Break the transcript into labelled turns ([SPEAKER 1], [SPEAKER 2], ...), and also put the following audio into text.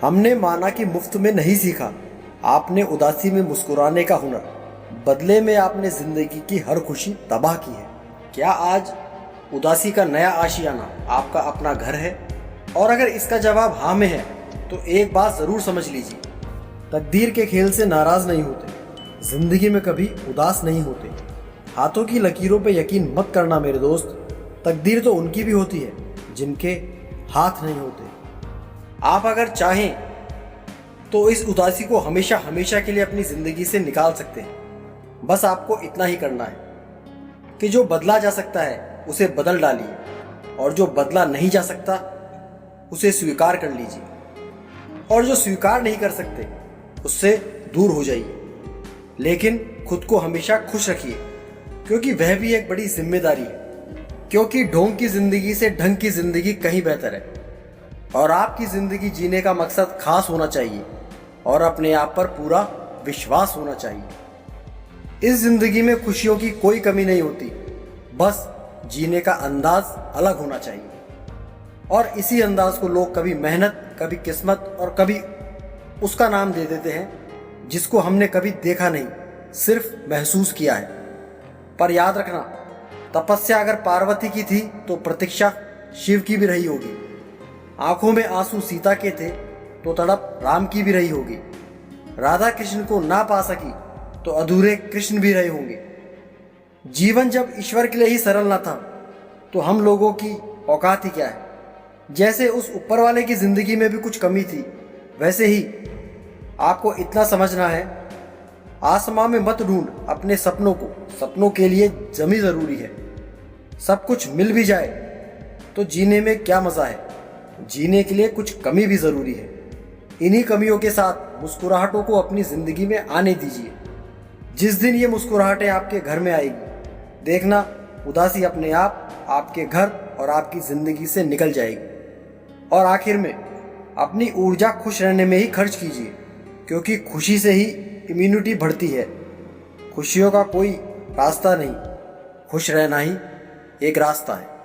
[SPEAKER 1] हमने माना कि मुफ्त में नहीं सीखा, आपने उदासी में मुस्कुराने का हुनर, बदले में आपने जिंदगी की हर खुशी तबाह की है। क्या आज उदासी का नया आशियाना आपका अपना घर है? और अगर इसका जवाब हाँ में है तो एक बात ज़रूर समझ लीजिए, तकदीर के खेल से नाराज़ नहीं होते, ज़िंदगी में कभी उदास नहीं होते। हाथों की लकीरों पे यकीन मत करना मेरे दोस्त, तकदीर तो उनकी भी होती है जिनके हाथ नहीं होते। आप अगर चाहें तो इस उदासी को हमेशा हमेशा के लिए अपनी ज़िंदगी से निकाल सकते हैं। बस आपको इतना ही करना है कि जो बदला जा सकता है उसे बदल डालिए, और जो बदला नहीं जा सकता उसे स्वीकार कर लीजिए, और जो स्वीकार नहीं कर सकते उससे दूर हो जाइए। लेकिन खुद को हमेशा खुश रखिए, क्योंकि वह भी एक बड़ी जिम्मेदारी है। क्योंकि ढोंग की ज़िंदगी से ढंग की ज़िंदगी कहीं बेहतर है, और आपकी ज़िंदगी जीने का मकसद खास होना चाहिए और अपने आप पर पूरा विश्वास होना चाहिए। इस ज़िंदगी में खुशियों की कोई कमी नहीं होती, बस जीने का अंदाज अलग होना चाहिए। और इसी अंदाज को लोग कभी मेहनत, कभी किस्मत और कभी उसका नाम दे देते हैं जिसको हमने कभी देखा नहीं, सिर्फ महसूस किया है। पर याद रखना, तपस्या अगर पार्वती की थी तो प्रतीक्षा शिव की भी रही होगी। आंखों में आंसू सीता के थे तो तड़प राम की भी रही होगी। राधा कृष्ण को ना पा सकी तो अधूरे कृष्ण भी रहे होंगे। जीवन जब ईश्वर के लिए ही सरल ना था तो हम लोगों की औकात ही क्या है। जैसे उस ऊपर वाले की ज़िंदगी में भी कुछ कमी थी, वैसे ही आपको इतना समझना है, आसमां में मत ढूंढ अपने सपनों को, सपनों के लिए ज़मीं ज़रूरी है। सब कुछ मिल भी जाए तो जीने में क्या मज़ा है, जीने के लिए कुछ कमी भी ज़रूरी है। इन्हीं कमियों के साथ मुस्कुराहटों को अपनी ज़िंदगी में आने दीजिए। जिस दिन ये मुस्कुराहटें आपके घर में आएगी, देखना उदासी अपने आप आपके घर और आपकी ज़िंदगी से निकल जाएगी। और आखिर में अपनी ऊर्जा खुश रहने में ही खर्च कीजिए, क्योंकि खुशी से ही इम्यूनिटी बढ़ती है। खुशियों का कोई रास्ता नहीं, खुश रहना ही एक रास्ता है।